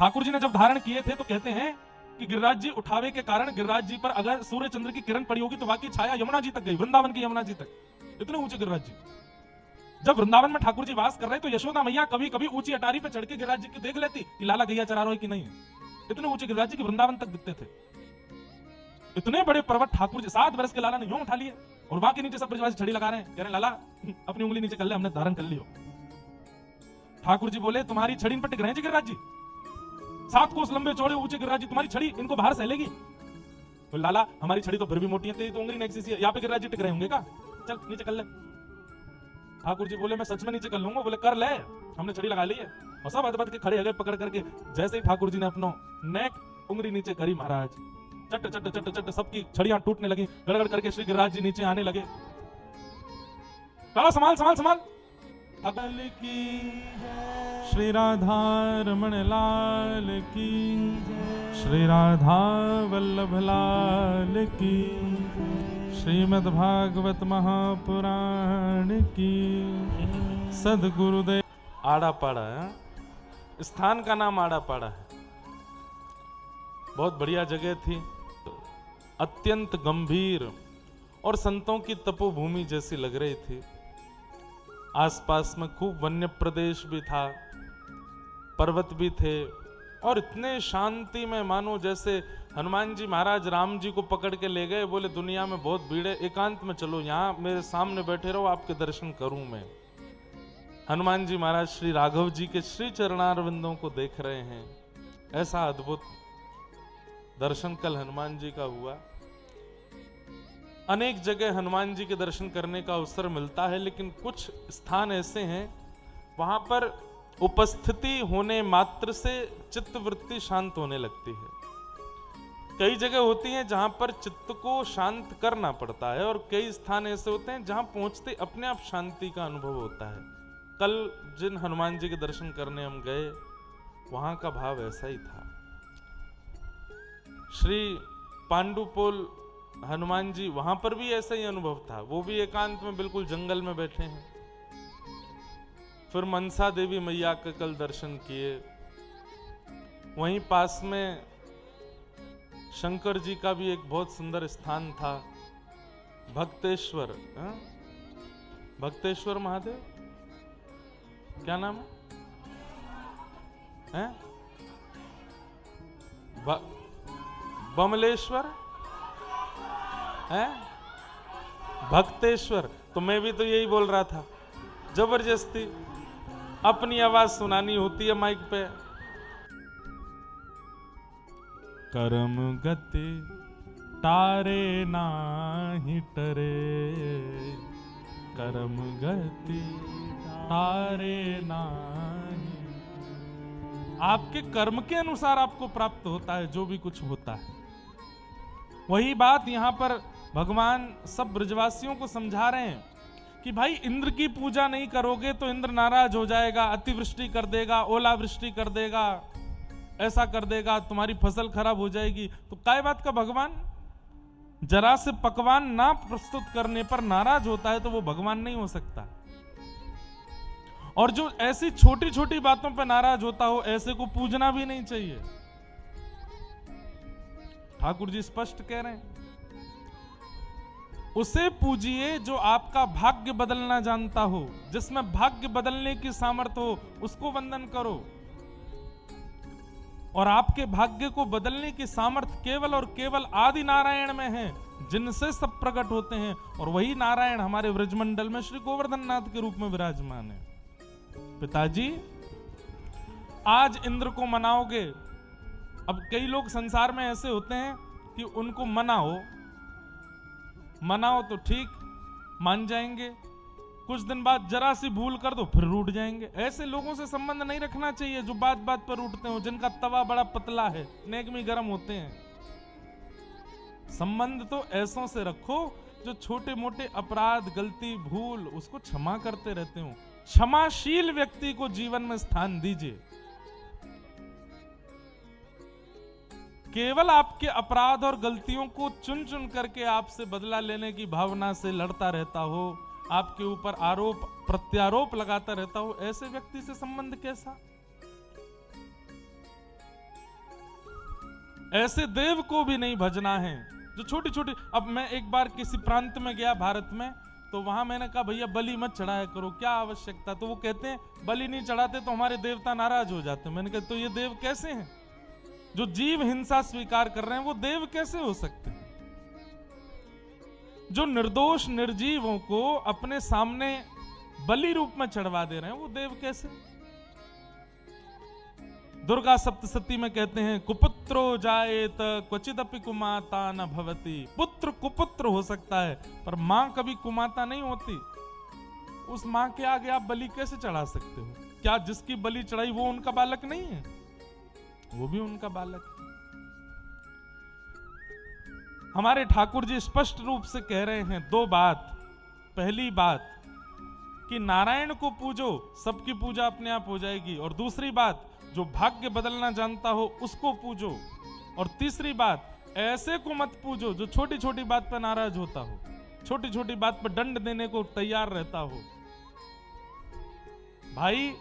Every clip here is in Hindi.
ठाकुर जी ने जब धारण किए थे तो कहते हैं कि गिरिराज जी उठावे के कारण गिरिराज जी पर अगर सूर्य चंद्र की किरण पड़ी होगी तो वाकई छाया यमुना जी तक गई, वृंदावन की यमुना जी तक। इतने ऊंचे गिरिराज जी। जब वृंदावन में ठाकुर जी वास कर रहे तो यशोदा मैया कभी कभी ऊंची अटारी पे चढ़ के गिरिराज जी को देख लेती कि लाला गैया चरा रहा है कि नहीं। इतने ऊंचे गिरिराज जी की वृंदावन तक दिखते थे। इतने बड़े पर्वत ठाकुर जी 7 वर्ष के लाला ने यूं उठा लिए और बाकी नीचे सब ब्रजवासी छड़ी लगा रहे हैं, कह रहे लाला अपनी उंगली नीचे कर ले, हमने धारण कर लियो। ठाकुर जी बोले तुम्हारी छड़ी इन पर टिक रहे हैं गिरिराज जी, 7 कोस लंबे चौड़े ऊंचे गिरिराज जी, तुम्हारी छड़ी इनको बाहर से लेगी। बोले लाला हमारी छड़ी तो फिर भी मोटी है, तेरी तो उंगली नहीं सी है, यहाँ पे गिरिराज जी टिक रहे होंगे का, चल नीचे कर ले। ठाकुर जी बोले मैं सच में नीचे कर लूंगा। बोले कर ले, हमने छड़ी लगा ली है। और सब अदबद के खड़े हो गए पकड़ करके। जैसे ही ठाकुर जी ने अपना नेक उंगली नीचे करी महाराज, चट चट चट चट सबकी छड़ियां टूटने लगी, गड़गड़ करके श्री गिरिराज जी नीचे आने लगे। लाला संभाल संभाल संभाल। की श्री राधा रमण लाल की, श्री राधा वल्लभ लाल की, श्रीमद् भागवत महापुराण की, सदगुरुदेव। आड़ापाड़ा है स्थान का नाम, आड़ापाड़ा है। बहुत बढ़िया जगह थी, अत्यंत गंभीर और संतों की तपोभूमि जैसी लग रही थी। आसपास में खूब वन्य प्रदेश भी था, पर्वत भी थे और इतने शांति में मानो जैसे हनुमान जी महाराज राम जी को पकड़ के ले गए। बोले दुनिया में बहुत भीड़ है, एकांत में चलो, यहाँ मेरे सामने बैठे रहो, आपके दर्शन करूं मैं। हनुमान जी महाराज श्री राघव जी के श्री चरणारविंदों को देख रहे हैं। ऐसा अद्भुत दर्शन कल हनुमान जी का हुआ। अनेक जगह हनुमान जी के दर्शन करने का अवसर मिलता है, लेकिन कुछ स्थान ऐसे हैं वहां पर उपस्थिति होने मात्र से चित्तवृत्ति शांत होने लगती है। कई जगह होती हैं जहां पर चित्त को शांत करना पड़ता है, और कई स्थान ऐसे होते हैं जहां पहुंचते अपने आप शांति का अनुभव होता है। कल जिन हनुमान जी के दर्शन करने हम गए वहां का भाव ऐसा ही था। श्री पांडुपोल हनुमान जी, वहां पर भी ऐसा ही अनुभव था। वो भी एकांत में बिल्कुल जंगल में बैठे हैं। फिर मनसा देवी मैया के कल दर्शन किए। वहीं पास में शंकर जी का भी एक बहुत सुंदर स्थान था, भक्तेश्वर। भक्तेश्वर महादेव क्या नाम है? बमलेश्वर है, भक्तेश्वर। तो मैं भी तो यही बोल रहा था, जबरदस्ती अपनी आवाज सुनानी होती है माइक पे। कर्म गति तारे नाही टरे, कर्म गति तारे नाही। आपके कर्म के अनुसार आपको प्राप्त होता है जो भी कुछ होता है। वही बात यहां पर भगवान सब ब्रजवासियों को समझा रहे हैं कि भाई इंद्र की पूजा नहीं करोगे तो इंद्र नाराज हो जाएगा, अतिवृष्टि कर देगा, ओलावृष्टि कर देगा, ऐसा कर देगा, तुम्हारी फसल खराब हो जाएगी। तो काय बात का भगवान जरा से पकवान ना प्रस्तुत करने पर नाराज होता है तो वो भगवान नहीं हो सकता। और जो ऐसी छोटी छोटी बातों पर नाराज होता हो ऐसे को पूजना भी नहीं चाहिए। ठाकुर जी स्पष्ट कह रहे हैं, उसे पूजिए जो आपका भाग्य बदलना जानता हो, जिसमें भाग्य बदलने की सामर्थ्य हो, उसको वंदन करो। और आपके भाग्य को बदलने की सामर्थ्य केवल और केवल आदि नारायण में है, जिनसे सब प्रकट होते हैं। और वही नारायण हमारे व्रजमंडल में श्री गोवर्धन नाथ के रूप में विराजमान है। पिताजी आज इंद्र को मनाओगे। अब कई लोग संसार में ऐसे होते हैं कि उनको मनाओ तो ठीक, मान जाएंगे, कुछ दिन बाद जरा सी भूल कर दो फिर रूठ जाएंगे। ऐसे लोगों से संबंध नहीं रखना चाहिए जो बात बात पर रूठते हो, जिनका तवा बड़ा पतला है, नेक में गर्म होते हैं। संबंध तो ऐसों से रखो जो छोटे मोटे अपराध, गलती, भूल उसको क्षमा करते रहते हो। क्षमाशील व्यक्ति को जीवन में स्थान दीजिए। केवल आपके अपराध और गलतियों को चुन चुन करके आपसे बदला लेने की भावना से लड़ता रहता हो, आपके ऊपर आरोप प्रत्यारोप लगाता रहता हो, ऐसे व्यक्ति से संबंध कैसा? ऐसे देव को भी नहीं भजना है जो छोटी छोटी। अब मैं एक बार किसी प्रांत में गया भारत में, तो वहां मैंने कहा भैया बलि मत चढ़ाया करो, क्या आवश्यकता। तो वो कहते हैं बलि नहीं चढ़ाते तो हमारे देवता नाराज हो जाते हैं। मैंने कहा तो ये देव कैसे हैं? जो जीव हिंसा स्वीकार कर रहे हैं वो देव कैसे हो सकते हैं? जो निर्दोष निर्जीवों को अपने सामने बलि रूप में चढ़वा दे रहे हैं वो देव कैसे? दुर्गा सप्तशती में कहते हैं कुपुत्रो जायेत क्वचिदपि कुमाता न भवति। पुत्र कुपुत्र हो सकता है पर मां कभी कुमाता नहीं होती। उस मां के आगे आप बलि कैसे चढ़ा सकते हो? क्या जिसकी बलि चढ़ाई वो उनका बालक नहीं है? वो भी उनका बालक है। हमारे ठाकुर जी स्पष्ट रूप से कह रहे हैं दो बात। पहली बात कि नारायण को पूजो, सबकी पूजा अपने आप हो जाएगी। और दूसरी बात, जो भाग्य बदलना जानता हो उसको पूजो। और तीसरी बात, ऐसे को मत पूजो जो छोटी छोटी बात पर नाराज होता हो, छोटी छोटी बात पर दंड देने को तैयार रहता हो। भाई,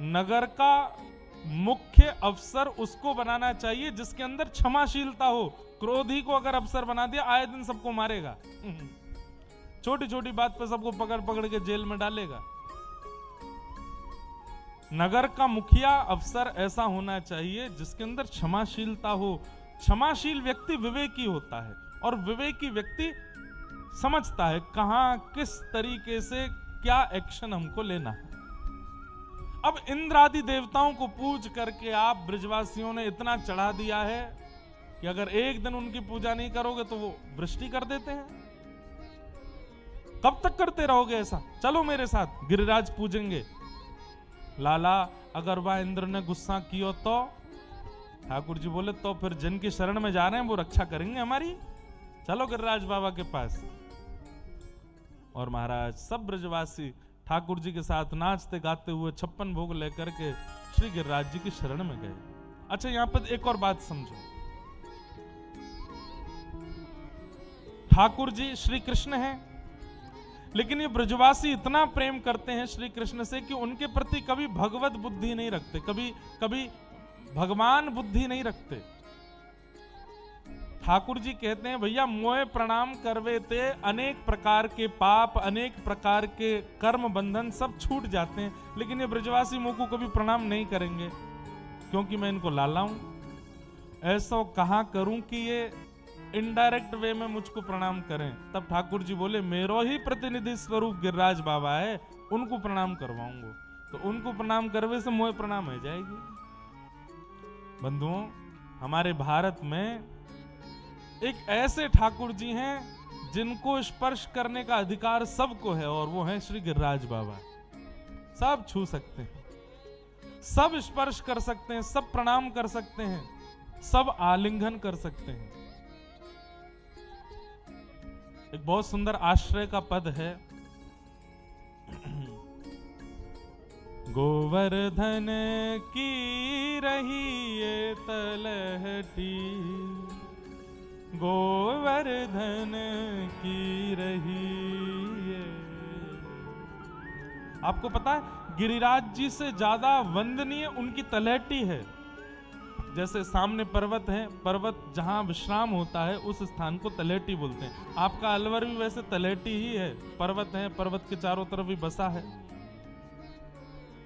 नगर का मुख्य अफसर उसको बनाना चाहिए जिसके अंदर क्षमाशीलता हो। क्रोधी को अगर अफसर बना दिया, आए दिन सबको मारेगा, छोटी छोटी बात पर सबको पकड़ पकड़ के जेल में डालेगा। नगर का मुखिया अफसर ऐसा होना चाहिए जिसके अंदर क्षमाशीलता हो। क्षमाशील व्यक्ति विवेकी होता है और विवेकी व्यक्ति समझता है कहां किस तरीके से क्या एक्शन हमको लेना है। अब इंद्र आदि देवताओं को पूज करके आप ब्रजवासियों ने इतना चढ़ा दिया है कि अगर एक दिन उनकी पूजा नहीं करोगे तो वो वृष्टि कर देते हैं। कब तक करते रहोगे ऐसा? चलो मेरे साथ गिरिराज पूजेंगे। लाला, अगर वह इंद्र ने गुस्सा किया तो? ठाकुर जी बोले तो फिर जिनकी शरण में जा रहे हैं वो रक्षा करेंगे हमारी। चलो गिरिराज बाबा के पास। और महाराज सब ब्रजवासी ठाकुर जी के साथ नाचते गाते हुए 56 भोग लेकर के श्री गिरिराज जी की शरण में गए। अच्छा, यहां पर एक और बात समझो। ठाकुर जी श्री कृष्ण हैं, लेकिन ये ब्रजवासी इतना प्रेम करते हैं श्री कृष्ण से कि उनके प्रति कभी भगवत बुद्धि नहीं रखते, कभी भगवान बुद्धि नहीं रखते। ठाकुर जी कहते हैं भैया मोए प्रणाम करवे ते अनेक प्रकार के पाप, अनेक प्रकार के कर्म बंधन सब छूट जाते हैं। लेकिन ये ब्रजवासी मुझको कभी प्रणाम नहीं करेंगे क्योंकि मैं इनको लाला हूं। ऐसा कहां करूं कि ये इनडायरेक्ट वे में मुझको प्रणाम करें। तब ठाकुर जी बोले मेरो ही प्रतिनिधि स्वरूप गिरिराज बाबा है, उनको प्रणाम करवाऊंगा। तो उनको प्रणाम करवे से मोह प्रणाम हो जाएगी। बंधुओं, हमारे भारत में एक ऐसे ठाकुर जी हैं जिनको स्पर्श करने का अधिकार सबको है और वो है श्री गिरिराज बाबा। सब छू सकते हैं, सब स्पर्श कर सकते हैं, सब प्रणाम कर सकते हैं, सब आलिंगन कर सकते हैं। एक बहुत सुंदर आश्रय का पद है, गोवर्धन की रही ये तलहटी, गोवर्धन की रही ये। आपको पता है गिरिराज जी से ज्यादा वंदनीय उनकी तलहटी है। जैसे सामने पर्वत है, पर्वत जहां विश्राम होता है उस स्थान को तलहटी बोलते हैं। आपका अलवर भी वैसे तलहटी ही है, पर्वत है, पर्वत के चारों तरफ भी बसा है।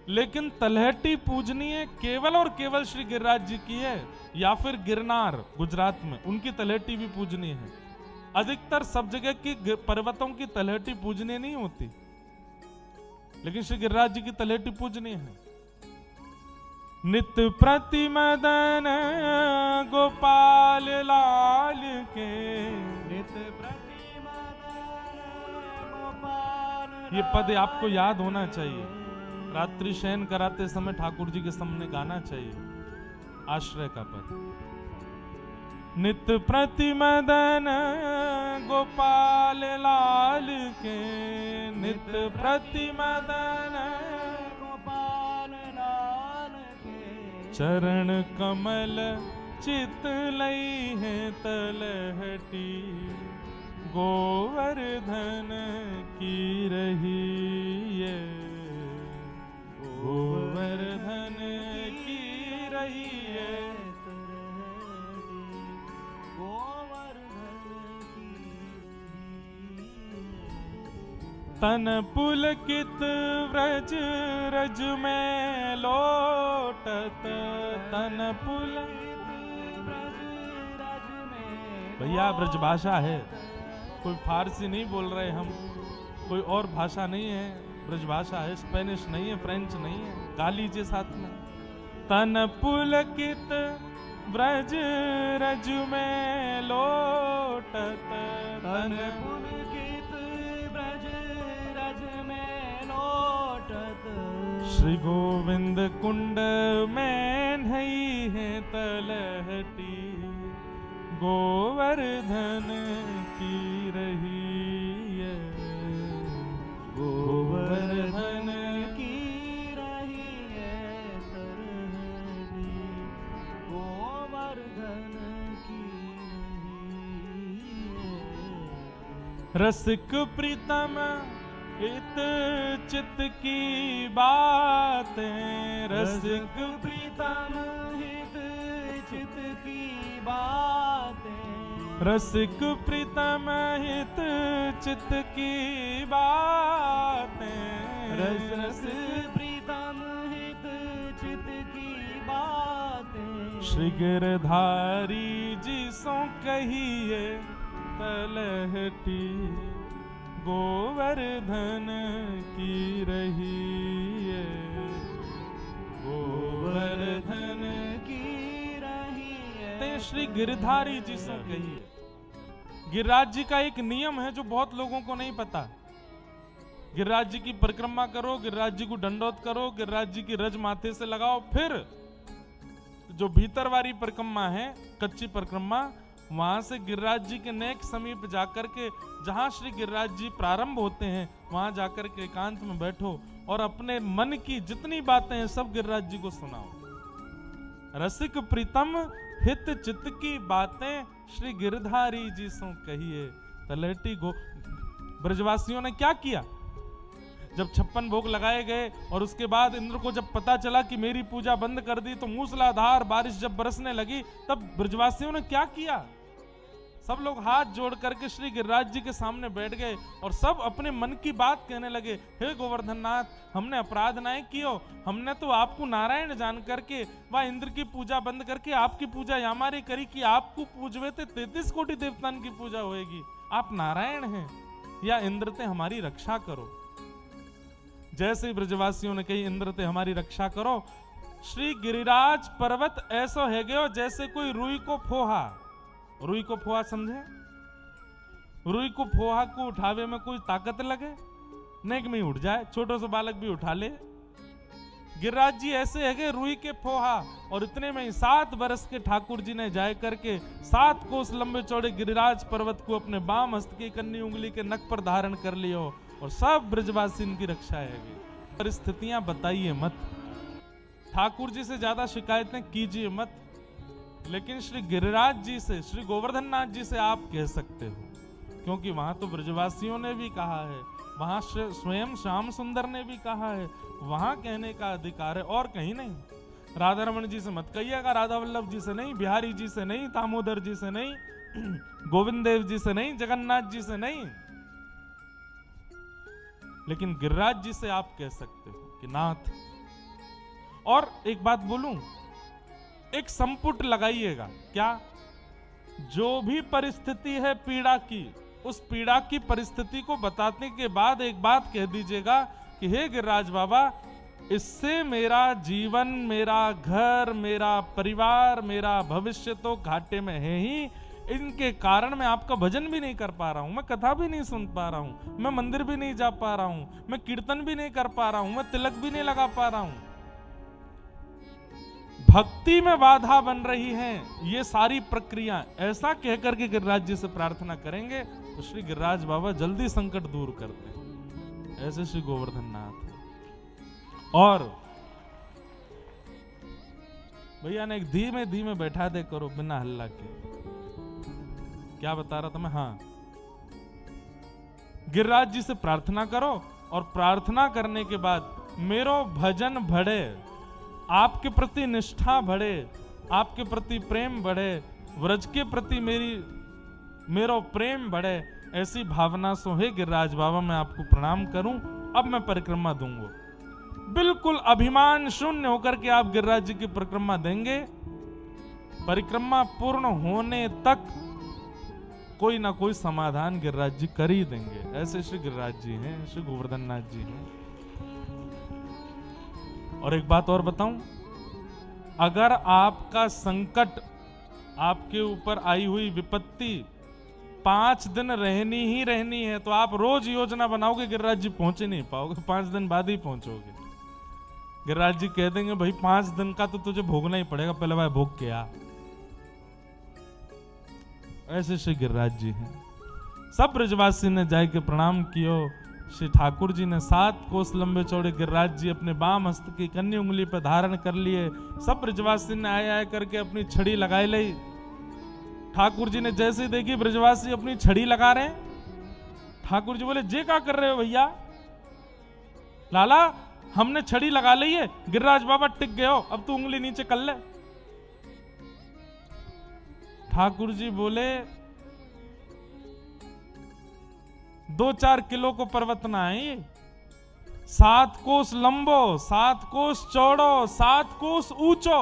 लेकिन तलहटी पूजनीय केवल और केवल श्री गिरिराज जी की है, या फिर गिरनार गुजरात में उनकी तलहटी भी पूजनीय है। अधिकतर सब जगह की पर्वतों की तलहटी पूजनीय नहीं होती, लेकिन श्री गिरिराज जी की तलहटी पूजनीय है। नित्य प्रति मदन गोपाल लाल के, नित्य प्रति मदन गोपाल। ये पद आपको याद होना चाहिए, रात्रि शयन कराते समय ठाकुर जी के सामने गाना चाहिए। आश्रय का पद, नित्य प्रति मदन गोपाल लाल के, नित्य प्रति मदन गोपाल लाल के, चरण कमल चित लई है तलहटी, गोवर्धन की रही ये, गोवर्धन की रही है तन पुलकित व्रज रज में लोटत, तन पुलकित व्रज रज में। भैया ब्रजभाषा है, कोई फारसी नहीं बोल रहे हम, कोई और भाषा नहीं है, ब्रजभाषा है, स्पेनिश नहीं है, फ्रेंच नहीं है। गा लीजिए साथ में। तन पुलकित व्रज रज में लोटत, तन पुलकित व्रज रज में लोटत। श्री गोविंद कुंड में नहीं है तलहटी, गोवर्धन की रही है, गोवर्धन की रही है तरहटी, गोवर्धन की रही है। रसिक प्रीतम हित चित की बातें, रसिक प्रीतम हित चित की बातें, रसिक प्रीतम हित चित की बातें, रस प्रीतम हित चित की बातें। श्री गिरधारी जी सो कहिए तलहटी, गोवर्धन की रही है, गोवर्धन की रही है। ते श्री गिरधारी जी से कहिए। गिरिराज जी का एक नियम है जो बहुत लोगों को नहीं पता। गिरिराज जी की परिक्रमा करो, गिरिराज जी को दंडोत करो, गिरिराज जी की रज माथे से लगाओ, फिर जो भीतर वाली परिक्रमा है, कच्ची परिक्रमा, वहां से गिरिराज जी के नेक समीप जाकर के, जहां श्री गिरिराज जी प्रारंभ होते हैं, वहां जाकर के एकांत में बैठो और अपने मन की जितनी बातें हैं सब गिरिराज जी को सुनाओ। रसिक प्रीतम हित चित्त की बातें श्री गिरधारी जी सो कहिए तलहटी गो। ब्रजवासियों ने क्या किया? जब 56 भोग लगाए गए और उसके बाद इंद्र को जब पता चला कि मेरी पूजा बंद कर दी, तो मूसलाधार बारिश जब बरसने लगी, तब ब्रजवासियों ने क्या किया? सब लोग हाथ जोड़ करके श्री गिरिराज जी के सामने बैठ गए और सब अपने मन की बात कहने लगे। हे गोवर्धन नाथ, हमने अपराध नहीं कियो, हमने तो आपको नारायण जान करके वह इंद्र की पूजा बंद करके आपकी पूजा यामारी करी कि आपको पूजवे थे 33 कोटि देवतान की पूजा होएगी। आप नारायण हैं या इंद्र ते हमारी रक्षा करो। जैसे ही ब्रजवासियों ने कही इंद्र ते हमारी रक्षा करो, श्री गिरिराज पर्वत ऐसा है गयो जैसे कोई रुई को फोहा। रुई को फोहा समझे? रुई को फोहा को उठावे में कोई ताकत लगे? नेक में उठ जाए, छोटो से बालक भी उठा ले। गिरिराज जी ऐसे है कि रुई के फोहा, और इतने में ही 7 बरस के ठाकुर जी ने जाए करके 7 कोस लंबे चौड़े गिरिराज पर्वत को अपने बाम हस्त की कन्नी उंगली के नख पर धारण कर लियो और सब ब्रजवासी इनकी रक्षा है। परिस्थितियां बताइए मत, ठाकुर जी से ज्यादा शिकायतें कीजिए मत, लेकिन श्री गिरिराज जी से, श्री गोवर्धन नाथ जी से आप कह सकते हो, क्योंकि वहां तो ब्रजवासियों ने भी कहा है, वहां स्वयं श्याम सुंदर ने भी कहा है, वहां कहने का अधिकार है और कहीं नहीं। राधा रमन जी से मत कहिएगा, राधा वल्लभ जी से नहीं, बिहारी जी से नहीं, दामोदर जी से नहीं, गोविंद देव जी से नहीं, जगन्नाथ जी से नहीं, लेकिन गिरिराज जी से आप कह सकते हो कि नाथ। और एक बात बोलूं, एक संपुट लगाइएगा, क्या? जो भी परिस्थिति है पीड़ा की, उस पीड़ा की परिस्थिति को बताने के बाद एक बात कह दीजिएगा कि हे गिरिराज बाबा, इससे मेरा जीवन, मेरा घर, मेरा परिवार, मेरा भविष्य तो घाटे में है ही। इनके कारण मैं आपका भजन भी नहीं कर पा रहा हूं, मैं कथा भी नहीं सुन पा रहा हूं, मैं मंदिर भी नहीं जा पा रहा हूं, मैं कीर्तन भी नहीं कर पा रहा हूं, मैं तिलक भी नहीं लगा पा रहा हूं। भक्ति में बाधा बन रही है ये सारी प्रक्रिया। ऐसा कहकर के गिरिराज जी से प्रार्थना करेंगे तो श्री गिरिराज बाबा जल्दी संकट दूर करते हैं। ऐसे श्री गोवर्धन नाथ। और भैया ने एक धीमे धीमे बैठा दे करो बिना हल्ला के। क्या बता रहा था मैं? हाँ, गिरिराज जी से प्रार्थना करो और प्रार्थना करने के बाद मेरो भजन बढ़े, आपके प्रति निष्ठा बढ़े, आपके प्रति प्रेम बढ़े, व्रज के प्रति मेरो प्रेम बढ़े, ऐसी भावना सो हे गिरिराज बाबा मैं आपको प्रणाम करूं, अब मैं परिक्रमा दूंगा। बिल्कुल अभिमान शून्य होकर के आप गिरिराज जी की परिक्रमा देंगे। परिक्रमा पूर्ण होने तक कोई ना कोई समाधान गिरिराज जी कर ही देंगे। ऐसे श्री गिरिराज जी हैं, श्री गोवर्धन नाथ जी हैं। और एक बात और बताऊं, अगर आपका संकट, आपके ऊपर आई हुई विपत्ति 5 दिन रहनी ही रहनी है, तो आप रोज योजना बनाओगे, गिरिराज जी पहुंच ही नहीं पाओगे, 5 दिन बाद ही पहुंचोगे। गिरिराज जी कह देंगे भाई 5 दिन का तो तुझे भोगना ही पड़ेगा, पहले भाई भोग के आ। ऐसे श्री गिरिराज जी हैं। सब ब्रजवासी ने जाके प्रणाम कियो। श्री ठाकुर जी ने 7 कोस लंबे चौड़े गिरिराज जी अपने बाम हस्त की कन्नी उंगली पर धारण कर लिए। सब ब्रजवासी ने आए करके अपनी छड़ी लगाई ली। ठाकुर जी ने जैसे देखी ब्रजवासी अपनी छड़ी लगा रहे हैं, ठाकुर जी बोले जे क्या कर रहे हो भैया? लाला हमने छड़ी लगा ली है, गिरिराज बाबा टिक गए हो, अब तू उंगली नीचे कर ले। ठाकुर जी बोले 2-4 किलो को पर्वत ना है, 7 कोस लंबो, 7 कोस चौड़ो, 7 कोस ऊंचो।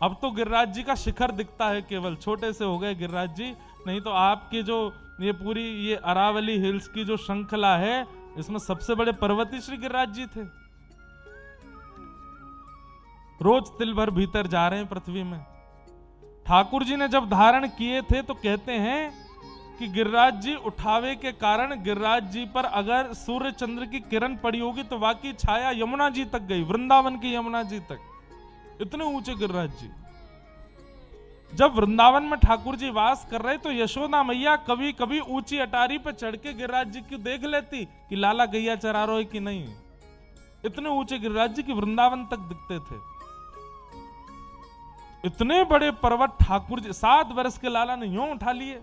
अब तो गिरिराज जी का शिखर दिखता है, केवल छोटे से हो गए गिरिराज जी, नहीं तो आपकी जो ये पूरी ये अरावली हिल्स की जो श्रृंखला है, इसमें सबसे बड़े पर्वती श्री गिरिराज जी थे। रोज तिल भर भीतर जा रहे हैं पृथ्वी में। ठाकुर जी ने जब धारण किए थे तो कहते हैं कि गिरिराज जी उठावे के कारण गिरिराज जी पर अगर सूर्य चंद्र की किरण पड़ी होगी तो वाकई छाया यमुना जी तक गई, वृंदावन की यमुना जी तक। इतने ऊंचे गिरिराज जी। जब वृंदावन में ठाकुर जी वास कर रहे तो यशोदा मैया कभी कभी ऊंची अटारी पर चढ़ के गिरिराज जी की देख लेती कि लाला गैया चरा रहे कि नहीं। इतने ऊंचे गिरिराज जी की वृंदावन तक दिखते थे। इतने बड़े पर्वत ठाकुर जी 7 वर्ष के लाला ने यूं उठा लिए,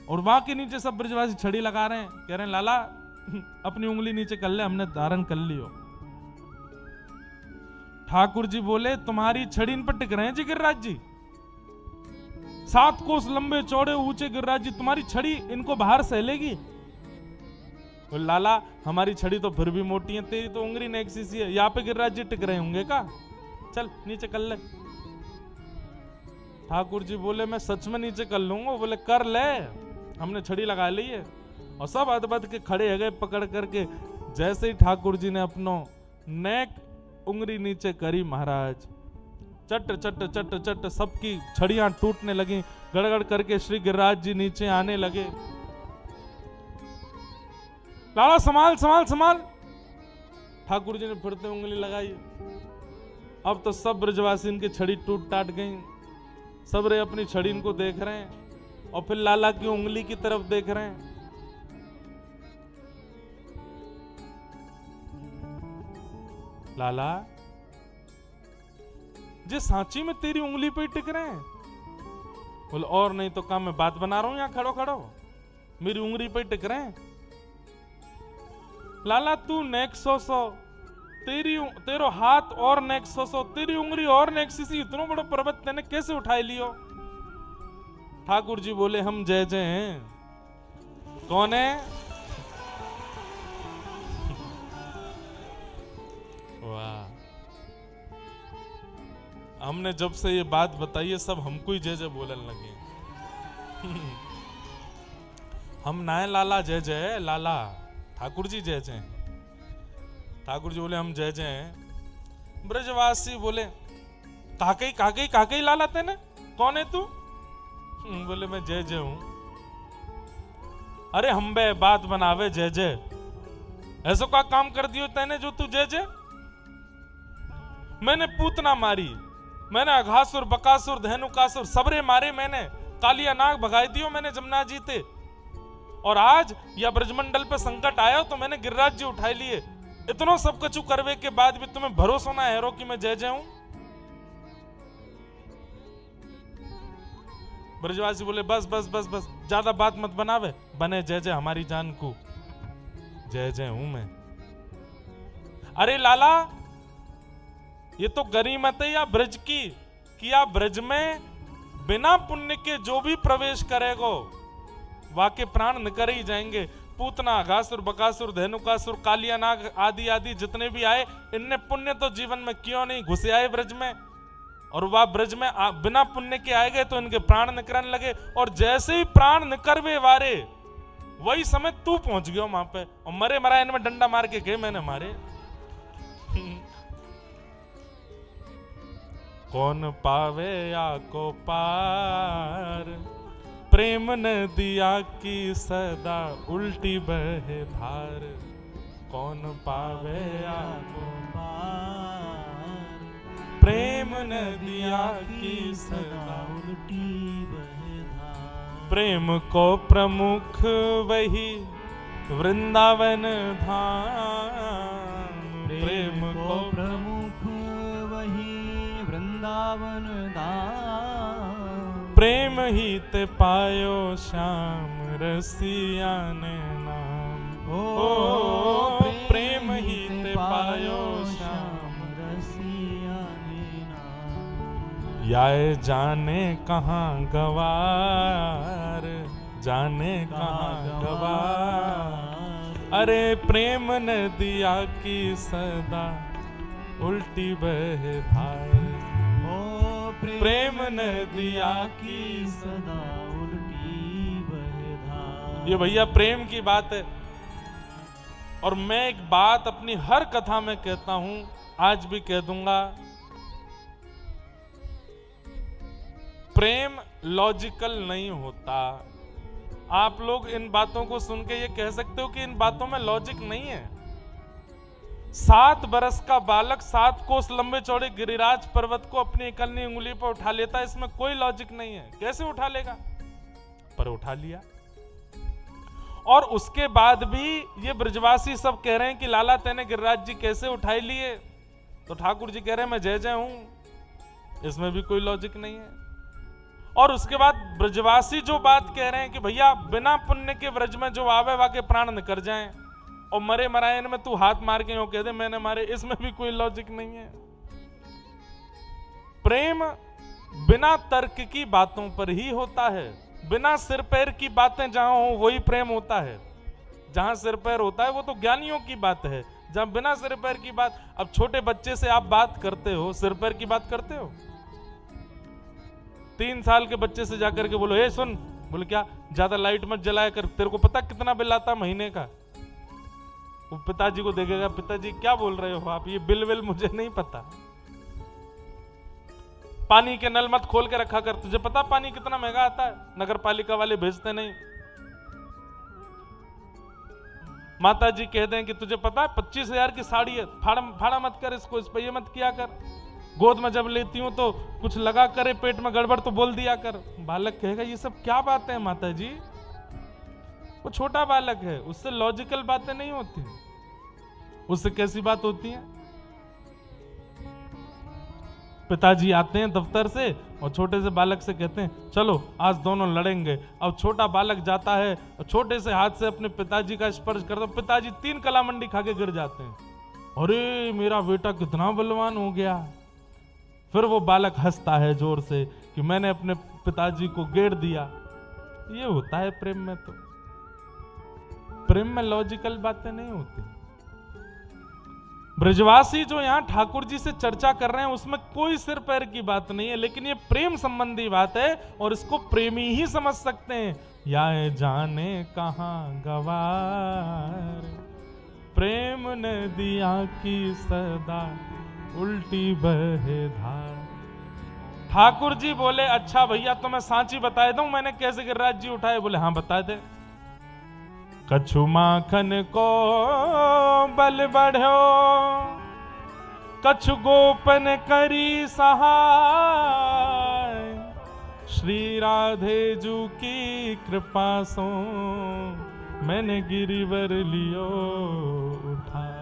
और वहां के नीचे सब ब्रजवासी छड़ी लगा रहे हैं, कह रहे हैं लाला अपनी उंगली नीचे कर ले, हमने धारण कर लियो। ठाकुर जी बोले तुम्हारी छड़ी इन पर टिक रहे हैं जी गिरिराज जी, 7 कोस लंबे चौड़े ऊंचे गिरिराज जी, तुम्हारी छड़ी इनको बाहर सहलेगी? बोले लाला हमारी छड़ी तो फिर भी मोटी है, तेरी तो उंगली ने एक सीसी है, यहाँ पे गिरिराज जी टिक रहे होंगे का? चल नीचे कर ले। ठाकुर जी बोले मैं सच में नीचे कर लूंगा। बोले कर ले, हमने छड़ी लगा ली है। और सब अदबद के खड़े हो गए पकड़ करके। जैसे ही ठाकुर जी ने अपनो नेक उंगली नीचे करी, महाराज चट चट चट चट सबकी छड़ियां टूटने लगी, गड़गड़ करके श्री गिरिराज जी नीचे आने लगे। लाला संभाल संभाल संभाल। ठाकुर जी ने फिर से उंगली लगाई। अब तो सब ब्रजवासी इनकी छड़ी टूट टाट गई। सब रे अपनी छड़ी इनको देख रहे हैं और फिर लाला की उंगली की तरफ देख रहे हैं। लाला जे सांची में तेरी उंगली पे ही टिक रहे हैं? बोले और नहीं तो क्या मैं बात बना रहा हूं यहां खड़ो खड़ो, मेरी उंगली पे ही टिक रहे हैं। लाला तू नेक 100 तेरो हाथ और नेक 100 तेरी उंगली और नेक सीसी, इतना बड़ा पर्वत तेने कैसे उठाई लियो? ठाकुर जी बोले हम जय जय हैं। कौन है? वाह, हमने जब से ये बात बताई है सब हमको ही जय जय बोलने लगे। हम ना है लाला जय जय, लाला ठाकुर जी जय जय। ठाकुर जी बोले हम जय जय हैं। ब्रजवासी बोले काकई काकई काकई लाला तेने, कौन है तू? बोले मैं जय जय हूं। अरे हम बे बात बनावे जय जय, ऐसा का काम कर दियो तेने जो तू जय जय? मैंने पूतना मारी, मैंने अघासुर बकासुर धेनुकासुर सबरे मारे, मैंने कालिया नाग भगाई दियो मैंने जमुना जी थे। और आज या ब्रजमंडल पे संकट आया तो मैंने गिरिराज जी उठाई लिए। इतना सब कछु करवे के बाद भी तुम्हें भरोसा ना है कि मैं जय जय हूं? ब्रजवासी बोले बस बस बस बस, ज्यादा बात मत बनावे, बने जय जय हमारी जान को, जय जय हूं मैं। अरे लाला ये तो गरीमत है या ब्रज की, कि या ब्रज में बिना पुण्य के जो भी प्रवेश करेगो वाके प्राण निकर ही जाएंगे। पूतना, अघासुर, बकासुर, धेनुकासुर, कालिया नाग आदि आदि जितने भी आए, इनने पुण्य तो जीवन में क्यों नहीं घुसे आए ब्रज में, और वह ब्रज में बिना पुण्य के आए गए तो इनके प्राण निकरने लगे। और जैसे ही प्राण निकरवे वारे वही समय तू पहुंच गया वहां पे, और मरे मरा इनमें डंडा मार के गए मैंने मारे। कौन पावे या को पार, प्रेम नदिया की सदा उल्टी बहे धार। कौन पावे या को पार, प्रेम नदिया की सदा उल्टी बहे धार। प्रेम को प्रमुख वही वृंदावन धाम, प्रेम को प्रमुख वही वृंदावन धाम। प्रेम ही ते पायो श्याम रसिया ने नाम, ओ प्रेम ही ते पायो श्याम रसिया ने नाम। याए जाने कहाँ गवार, जाने कहाँ गवार। अरे प्रेम नदिया की सदा उल्टी बहे धार, प्रेम नदिया की सदा उल्टी बहे धार। ये भैया प्रेम की बात है। और मैं एक बात अपनी हर कथा में कहता हूं, आज भी कह दूंगा, प्रेम लॉजिकल नहीं होता। आप लोग इन बातों को सुन के ये कह सकते हो कि इन बातों में लॉजिक नहीं है। 7 बरस का बालक 7 कोस लंबे चौड़े गिरिराज पर्वत को अपनी इकल्ली उंगली पर उठा लेता है, इसमें कोई लॉजिक नहीं है। कैसे उठा लेगा? पर उठा लिया। और उसके बाद भी ये ब्रजवासी सब कह रहे हैं कि लाला तेने गिरिराज जी कैसे उठाई लिए, तो ठाकुर जी कह रहे हैं मैं जय जय हूं, इसमें भी कोई लॉजिक नहीं है। और उसके बाद ब्रजवासी जो बात कह रहे हैं कि भैया बिना पुण्य के ब्रज में जो आवे वाके प्राण निकर जाएं, और मरे मरायन में तू हाथ मार के कह दे मैंने मारे, इसमें भी कोई लॉजिक नहीं है। प्रेम बिना तर्क की बातों पर ही होता है, बिना सिर पैर की बातें जहां हो वही प्रेम होता है। जहां सिर पैर होता है वो तो ज्ञानियों की बात है, जहां बिना सिर पैर की बात। अब छोटे बच्चे से आप बात करते हो, सिर पैर की बात करते हो? 3 साल के बच्चे से जाकर के बोलो ए सुन, बोले क्या, ज्यादा लाइट मत जलाया कर, तेरे को पता कितना बिल आता महीने का? वो पिताजी को देखेगा, पिताजी क्या बोल रहे हो आप, ये बिल विल मुझे नहीं पता। पानी के नल मत खोल के रखा कर, तुझे पता पानी कितना महंगा आता है, नगर पालिका वाले भेजते नहीं। माता जी कहते हैं कि तुझे पता है 25,000 की साड़ी है, फाड़ा मत कर इसको, इस पे ये मत किया कर। गोद में जब लेती हूं तो कुछ लगा करे पेट में गड़बड़ तो बोल दिया कर। बालक कहेगा ये सब क्या बातें हैं माता जी, वो छोटा बालक है, उससे लॉजिकल बातें नहीं होती। उससे कैसी बात होती है? पिताजी आते हैं दफ्तर से और छोटे से बालक से कहते हैं चलो आज दोनों लड़ेंगे। अब छोटा बालक जाता है और छोटे से हाथ से अपने पिताजी का स्पर्श करता, पिताजी 3 कलामंडी खा के गिर जाते हैं। अरे मेरा बेटा कितना बलवान हो गया। फिर वो बालक हंसता है जोर से कि मैंने अपने पिताजी को गेर दिया। ये होता है प्रेम में। तो प्रेम में लॉजिकल बातें नहीं होती। ब्रजवासी जो यहां ठाकुर जी से चर्चा कर रहे हैं उसमें कोई सिर पैर की बात नहीं है, लेकिन ये प्रेम संबंधी बात है और इसको प्रेमी ही समझ सकते हैं। या जाने कहां गवार, प्रेम नदिया की सदा उल्टी बहे धार। ठाकुर जी बोले अच्छा भैया तो मैं सांची बता दूं मैंने कैसे गिरिराज जी उठाए। बोले हाँ बता दे। कछु माखन को बल बढ़ो, कछु गोपन करी सहाय, श्री राधे जू की कृपा सो मैंने गिरिवर लियो उठाए।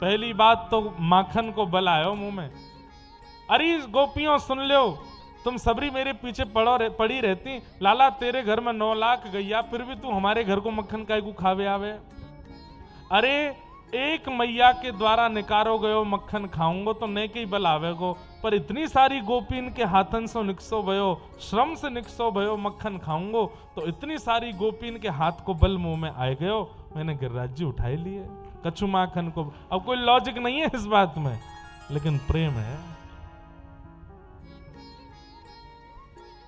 पहली बात तो माखन को बल आयो मुंह में। अरे गोपियों सुन लो, तुम सबरी मेरे पीछे पड़ी रहती, लाला तेरे घर में 9 लाख गैया, फिर भी तू हमारे घर को मक्खन काय को खावे आवे। अरे एक मैया के द्वारा निकारो गयो मक्खन खाऊंगो तो ने के बल आवेगो, पर इतनी सारी गोपीन के हाथन से निकसो भयो, श्रम से निकसो भयो मक्खन खाऊंगो, तो इतनी सारी गोपीन के हाथ को बल मुंह में आए गयो, मैंने गिरिराज जी उठाए लिए कछु माखन को। अब कोई लॉजिक नहीं है इस बात में, लेकिन प्रेम है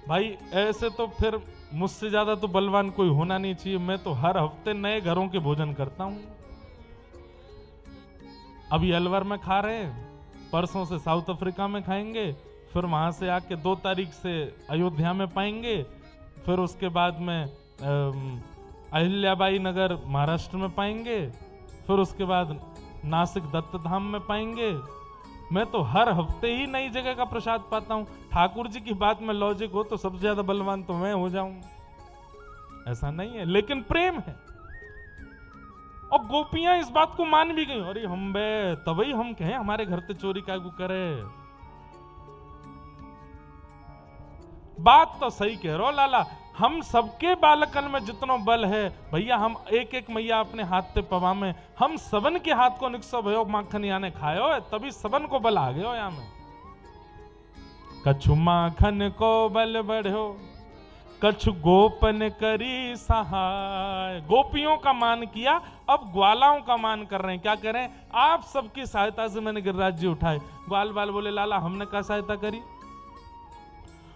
भाई। ऐसे तो फिर मुझसे ज्यादा तो बलवान कोई होना नहीं चाहिए। मैं तो हर हफ्ते नए घरों के भोजन करता हूं। अभी अलवर में खा रहे हैं, परसों से साउथ अफ्रीका में खाएंगे, फिर वहां से आके 2 तारीख से अयोध्या में पाएंगे, फिर उसके बाद में अहिल्याबाई नगर महाराष्ट्र में पाएंगे, फिर उसके बाद नासिक दत्त धाम में पाएंगे। मैं तो हर हफ्ते ही नई जगह का प्रसाद पाता हूं। ठाकुर जी की बात में लॉजिक हो तो सबसे ज्यादा बलवान तो मैं हो जाऊं, ऐसा नहीं है, लेकिन प्रेम है। और गोपियां इस बात को मान भी गई, अरे हम बे तभी हम कहें हमारे घर से चोरी का करे। बात तो सही कह रहे हो लाला, हम सबके बालकन में जितनो बल है भैया, हम एक एक मैया अपने हाथ पे पवा में, हम सबन के हाथ को निकसो भयो माखन याने खायो है, तभी सबन को बल आ गयो। यहाँ में कछु माखन को बल बढ़ो, कछु गोपन करी सहाय। गोपियों का मान किया, अब ग्वालाओं का मान कर रहे हैं। क्या करें, आप सबकी सहायता से मैंने गिरिराज जी उठाए। ग्वाल बाल बोले लाला हमने क्या सहायता करी?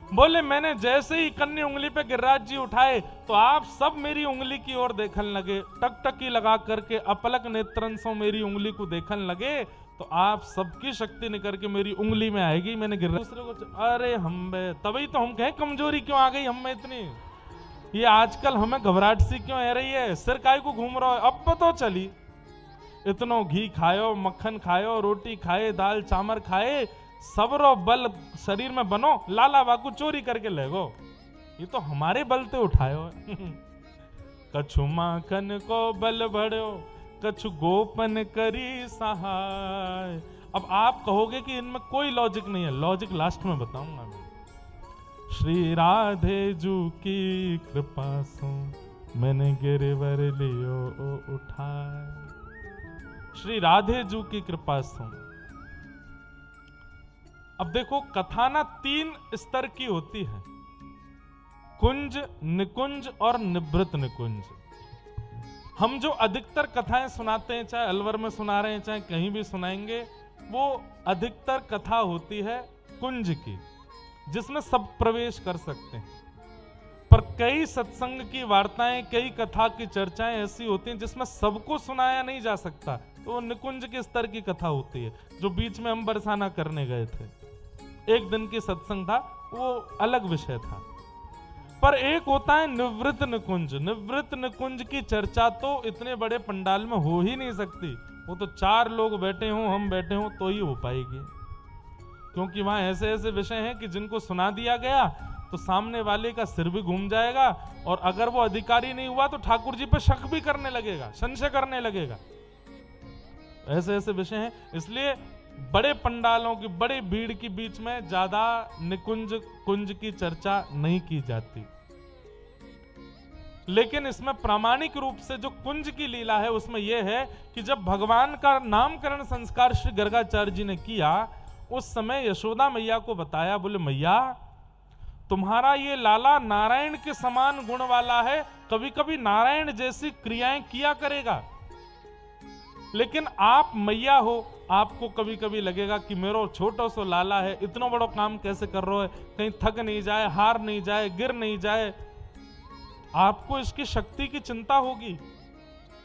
बोले मैंने जैसे ही कन्नी उंगली पे गिरिराज जी उठाए तो आप सब मेरी उंगली की ओर देखने लगे, टकटकी लगा करके अपलक नेत्रन से मेरी उंगली को देखने लगे, तो आप सबकी शक्ति निकल के मेरी उंगली में आएगी। मैंने गिरिराज दूसरे को, अरे हम तभी तो हम कहें कमजोरी क्यों आ गई हम में इतनी, ये आजकल हमें घबराहट सी क्यों आ रही है, सिर काय को घूम रहा है। अब पता चली इतनो घी खायो, मक्खन खायो, रोटी खाए, दाल चामर खाए, सबरो बल शरीर में बनो, लाला बाकू चोरी करके ले गो, ये तो हमारे बल ते उठायो। कछु माखन को बल बढ़ो, कछु गोपन करी सहाय। अब आप कहोगे कि इनमें कोई लॉजिक नहीं है, लॉजिक लास्ट में बताऊंगा मैं। श्री राधे जू की कृपा सो मैंने गिरवर लियो उठाए। श्री राधे जू की कृपा से। अब देखो कथा ना 3 स्तर की होती है, कुंज, निकुंज और निवृत्त निकुंज। हम जो अधिकतर कथाएं सुनाते हैं, चाहे अलवर में सुना रहे हैं चाहे कहीं भी सुनाएंगे, वो अधिकतर कथा होती है कुंज की, जिसमें सब प्रवेश कर सकते हैं। पर कई सत्संग की वार्ताएं, कई कथा की चर्चाएं ऐसी होती हैं जिसमें सबको सुनाया नहीं जा सकता, तो वो निकुंज के स्तर की कथा होती है। जो बीच में हम बरसाना करने गए थे, एक दिन की सत्संग था, वो अलग विषय था। पर एक होता है निवृत्त निकुंज। निवृत्त निकुंज की चर्चा तो इतने बड़े पंडाल में हो ही नहीं सकती, वो तो 4 लोग बैठे हों, हम बैठे हों तो ही हो पाएगी, क्योंकि वहां ऐसे ऐसे विषय हैं कि जिनको सुना दिया गया तो सामने वाले का सिर भी घूम जाएगा, और अगर वो अधिकारी नहीं हुआ तो ठाकुर जी पे शक भी करने लगेगा, संशय करने लगेगा। ऐसे ऐसे विषय हैं, इसलिए बड़े पंडालों की बड़ी भीड़ के बीच में ज्यादा निकुंज कुंज की चर्चा नहीं की जाती। लेकिन इसमें प्रामाणिक रूप से जो कुंज की लीला है उसमें यह है कि जब भगवान का नामकरण संस्कार श्री गर्गाचार्य जी ने किया, उस समय यशोदा मैया को बताया, बोले मैया तुम्हारा ये लाला नारायण के समान गुण वाला है, कभी कभी नारायण जैसी क्रियाएं किया करेगा, लेकिन आप मैया हो, आपको कभी कभी लगेगा कि मेरा छोटा सा लाला है, इतना बड़ा काम कैसे कर रहा है, कहीं थक नहीं जाए, हार नहीं जाए, गिर नहीं जाए, आपको इसकी शक्ति की चिंता होगी।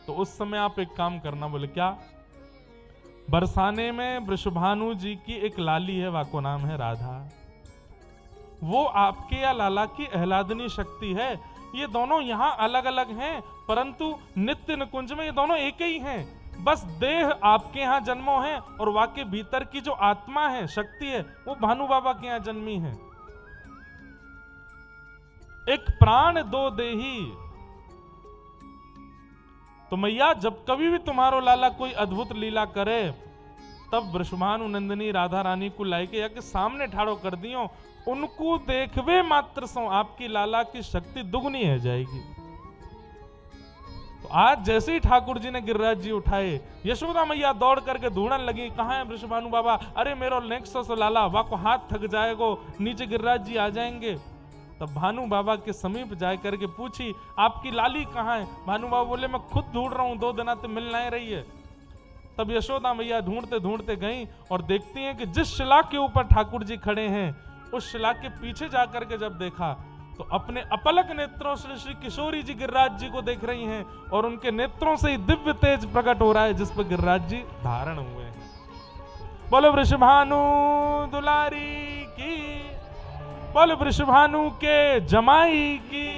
तो उस समय आप एक काम करना, बोले क्या? बरसाने में वृषभानु जी की एक लाली है, वाको नाम है राधा, वो आपके या लाला की आह्लादनी शक्ति है। ये दोनों यहाँ अलग अलग हैं, परंतु नित्य निकुंज में ये दोनों एक ही हैं। बस देह आपके यहाँ जन्मो है और वाके भीतर की जो आत्मा है, शक्ति है, वो भानु बाबा के यहाँ जन्मी है। एक प्राण दो देही। तो मैया जब कभी भी तुम्हारो लाला कोई अद्भुत लीला करे, तब वृषभानु नंदिनी राधा रानी को लाके या के सामने ठाड़ो कर दियो, उनको देखवे मात्र सो आपकी लाला की शक्ति दुगनी हो जाएगी। तो आज जैसे ही ठाकुर जी ने गिरिराज जी उठाए, यशोदा मैया दौड़ करके ढूंढने लगी, कहाँ है वृषभानु बाबा, अरे मेरो नेक्सस लाला, वा को हाथ थक जाएगो, नीचे गिरिराज जी आ जाएंगे। तब भानु बाबा के समीप जाए करके पूछी, आपकी लाली कहाँ है? भानु बाबा बोले, मैं खुद ढूंढ रहा हूं, 2 दिन तो मिल नहीं रही है। तब यशोदा मैया ढूंढते ढूंढते गई और देखती हैं कि जिस शिला के ऊपर ठाकुर जी खड़े हैं, उस शिला के पीछे जाकर के जब देखा तो अपने अपलक नेत्रों से श्री किशोरी जी गिरिराज जी को देख रही हैं और उनके नेत्रों से ही दिव्य तेज प्रकट हो रहा है जिस पर गिरिराज जी धारण हुए हैं। बोलो वृषभानु दुलारी की, बोलो वृषभानु के जमाई की।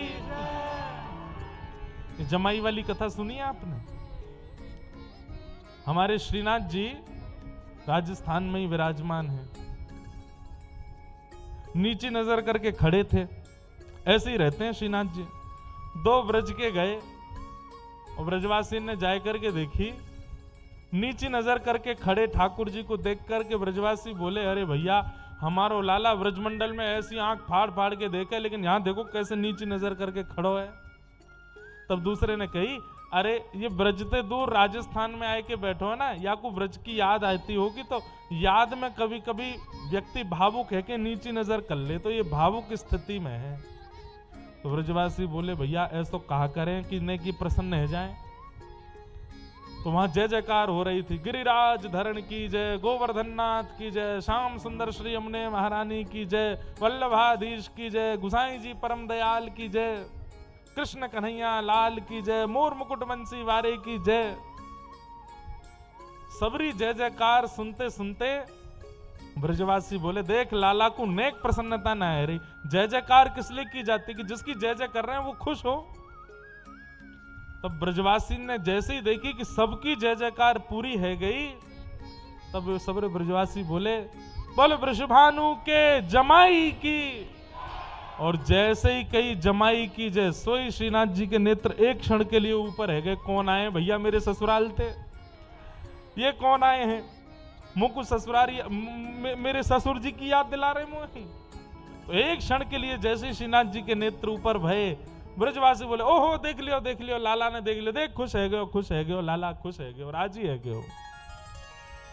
जमाई वाली कथा सुनी है आपने? हमारे श्रीनाथ जी राजस्थान में ही विराजमान हैं, नीचे नजर करके खड़े थे, ऐसे ही रहते हैं श्रीनाथ जी। 2 ब्रज के गए और ब्रजवासी ने जाए करके देखी, नीचे नजर करके खड़े ठाकुर जी को देख करके ब्रजवासी बोले, अरे भैया हमारो लाला ब्रजमंडल में ऐसी आंख फाड़ फाड़ के देखे, लेकिन यहां देखो कैसे नीचे नजर करके खड़ो है। तब दूसरे ने कही, अरे ये ब्रजते दूर राजस्थान में आए के बैठो है ना, या को ब्रज की याद आती होगी, तो याद में कभी कभी व्यक्ति भावुक है कि नीची नजर कर ले, तो ये भावुक स्थिति में है। तो ब्रजवासी बोले, भैया ऐसा कहा करें कि नहीं कि प्रसन्न हो जाए। तो वहां जय जयकार हो रही थी, गिरिराज धरण की जय, गोवर्धन नाथ की जय, श्याम सुंदर श्री यमुने महारानी की जय, वल्लभाधीश की जय, गुसाई जी परम दयाल की जय, कृष्ण कन्हैया लाल की जय, मोर मुकुट बंसी वारे की जय। सबरी जय जयकार सुनते सुनते ब्रजवासी बोले, देख लाला को नेक प्रसन्नता ना है रही। जय जयकार किस लिए की जाती कि जिसकी जय जय कर रहे हैं वो खुश हो। तब ब्रजवासी ने जैसे ही देखी कि सबकी जय जयकार पूरी है गई, तब सबरे ब्रजवासी बोले, बोले वृषभानु के जमाई की। और जैसे ही कही जमाई की जय, सोई श्रीनाथ जी के नेत्र एक क्षण के लिए ऊपर है गए। कौन आए भैया? मेरे ससुराल थे। ये कौन आए हैं? मुझको ससुराल मेरे ससुर जी की याद दिला रहे मुझे। तो एक क्षण के लिए जैसे श्रीनाथ जी के नेत्र ऊपर भये, ब्रजवासी बोले, ओहो देख लियो लाला ने देख लियो, देख खुश है गयो लाला, खुश है गयो, राजी है गयो।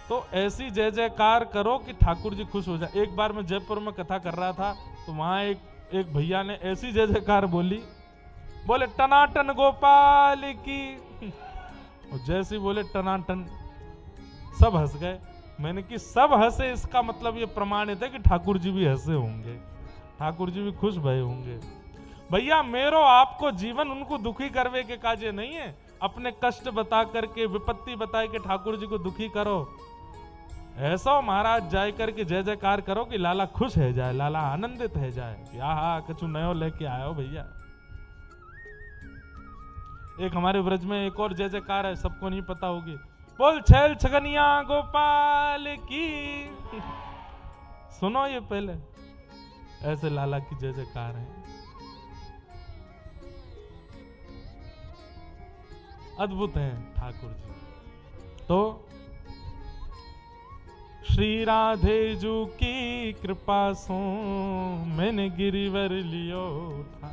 तो ऐसी जय जयकार करो कि ठाकुर जी खुश हो जाए। एक बार मैं जयपुर में कथा कर रहा था, तो वहां एक भैया ने ऐसी जय जयकार बोली, बोले टनाटन गोपाल की। और जैसे बोले टनाटन, सब हंस गए। मैंने कि सब हंसे इसका मतलब ये प्रमाणित है कि ठाकुर जी भी हंसे होंगे, ठाकुर जी भी खुश भये होंगे। भैया मेरो आपको जीवन उनको दुखी करवे के काजे नहीं है। अपने कष्ट बता करके, विपत्ति बताए के ठाकुर जी को दुखी करो। ऐसा महाराज जाए करके जय जयकार करो कि लाला खुश है जाए, लाला आनंदित है जाए। आहा कछु नयो लेके आयो भैया। एक हमारे ब्रज में एक और जय जयकार है, सबको नहीं पता होगी, बोल छैल छगनिया गोपाल की। सुनो ये पहले, ऐसे लाला की जय जयकार है। अद्भुत हैं ठाकुर जी। तो श्री राधे जू की कृपा सो मैंने गिरिवर लियो था।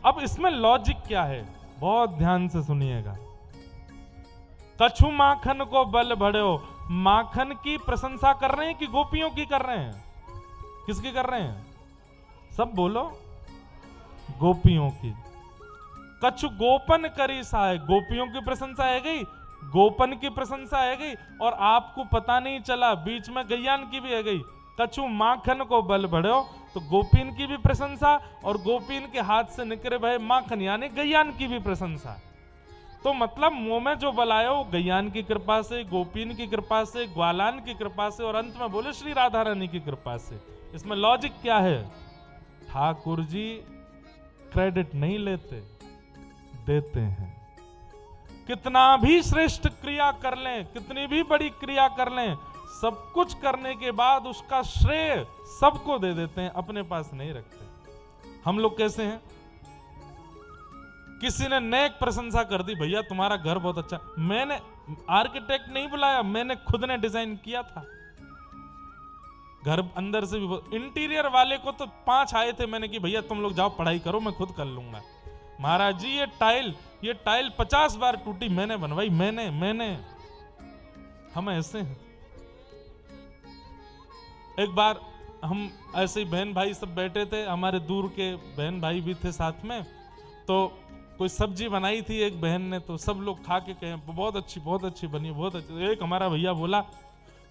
अब इसमें लॉजिक क्या है, बहुत ध्यान से सुनिएगा। कछु माखन को बल बढ़ो, माखन की प्रशंसा कर रहे हैं कि गोपियों की कर रहे हैं? किसकी कर रहे हैं? सब बोलो, गोपियों की। कछु गोपन करी साय, गोपियों की प्रशंसा है गई, गोपन की प्रशंसा है गई, और आपको पता नहीं चला बीच में गैयान की भी है गई। कछु माखन को बल बढ़ो, तो गोपीन की भी प्रशंसा और गोपीन के हाथ से निकले भय माखन यानी गैयान की भी प्रशंसा। तो मतलब मुंह में जो बल आया वो गैयान की कृपा से, गोपीन की कृपा से, ग्वालान की कृपा से, और अंत में बोले श्री राधा रानी की कृपा से। इसमें लॉजिक क्या है? ठाकुर जी क्रेडिट नहीं लेते, देते हैं। कितना भी श्रेष्ठ क्रिया कर लें, कितनी भी बड़ी क्रिया कर लें, सब कुछ करने के बाद उसका श्रेय सबको दे देते हैं, अपने पास नहीं रखते। हम लोग कैसे हैं? किसी ने नेक प्रशंसा कर दी, भैया तुम्हारा घर बहुत अच्छा, मैंने आर्किटेक्ट नहीं बुलाया, मैंने खुद ने डिजाइन किया था। घर अंदर से भी, इंटीरियर वाले को तो 5 आए थे, मैंने कि भैया तुम लोग जाओ पढ़ाई करो, मैं खुद कर लूंगा। महाराज जी ये टाइल ये टाइल 50 बार टूटी, मैंने बनवाई, मैंने। हम ऐसे हैं। एक बार हम ऐसे ही बहन भाई सब बैठे थे, हमारे दूर के बहन भाई भी थे साथ में, तो कोई सब्जी बनाई थी एक बहन ने, तो सब लोग खा के कहे बहुत अच्छी बनी, बहुत अच्छी। एक हमारा भैया बोला,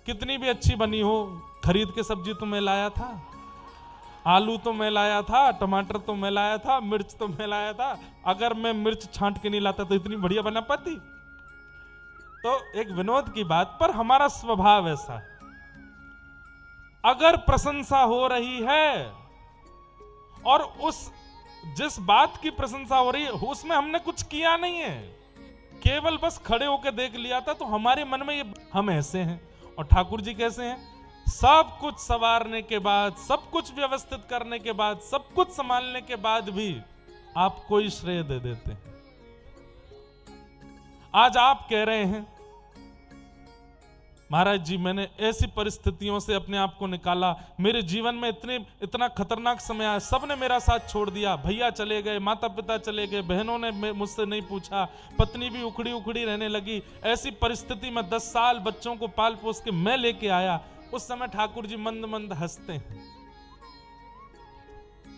कितनी भी अच्छी बनी हो, खरीद के सब्जी तो मैं लाया था, आलू तो मैं लाया था, टमाटर तो मैं लाया था, मिर्च तो मैं लाया था, अगर मैं मिर्च छांट के नहीं लाता तो इतनी बढ़िया बना पाती। तो एक विनोद की बात, पर हमारा स्वभाव ऐसा है, अगर प्रशंसा हो रही है और उस जिस बात की प्रशंसा हो रही है उसमें हमने कुछ किया नहीं है, केवल बस खड़े होकर देख लिया था, तो हमारे मन में ये, हम ऐसे हैं। और ठाकुर जी कैसे हैं? सब कुछ संवारने के बाद, सब कुछ व्यवस्थित करने के बाद, सब कुछ संभालने के बाद भी आपको ही श्रेय दे देते हैं। आज आप कह रहे हैं महाराज जी मैंने ऐसी परिस्थितियों से अपने आप को निकाला, मेरे जीवन में इतना खतरनाक समय आया, सबने मेरा साथ छोड़ दिया, भैया चले गए, माता पिता चले गए, बहनों ने मुझसे नहीं पूछा, पत्नी भी उखड़ी रहने लगी, ऐसी परिस्थिति में 10 साल बच्चों को पाल पोस के मैं लेके आया। उस समय ठाकुर जी मंद मंद हंसते हैं,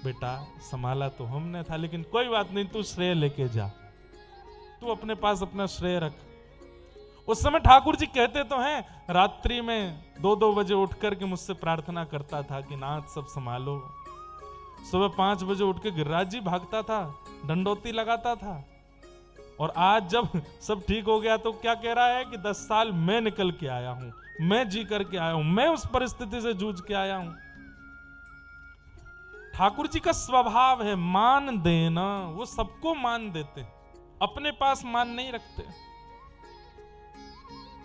बेटा संभाला तो हमने था, लेकिन कोई बात नहीं, तू श्रेय लेके जा, तू अपने पास अपना श्रेय रख। उस समय ठाकुर जी कहते तो हैं, रात्रि में 2-2 बजे उठ करके मुझसे प्रार्थना करता था कि नाथ सब संभालो। सुबह 5 बजे उठ के गिरिराज जी भागता था, डंडोती लगाता था। और आज जब सब ठीक हो गया तो क्या कह रहा है कि 10 साल मैं निकल के आया हूं, मैं जी करके आया हूं, मैं उस परिस्थिति से जूझ के आया हूं। ठाकुर जी का स्वभाव है मान देना, वो सबको मान देते, अपने पास मान नहीं रखते।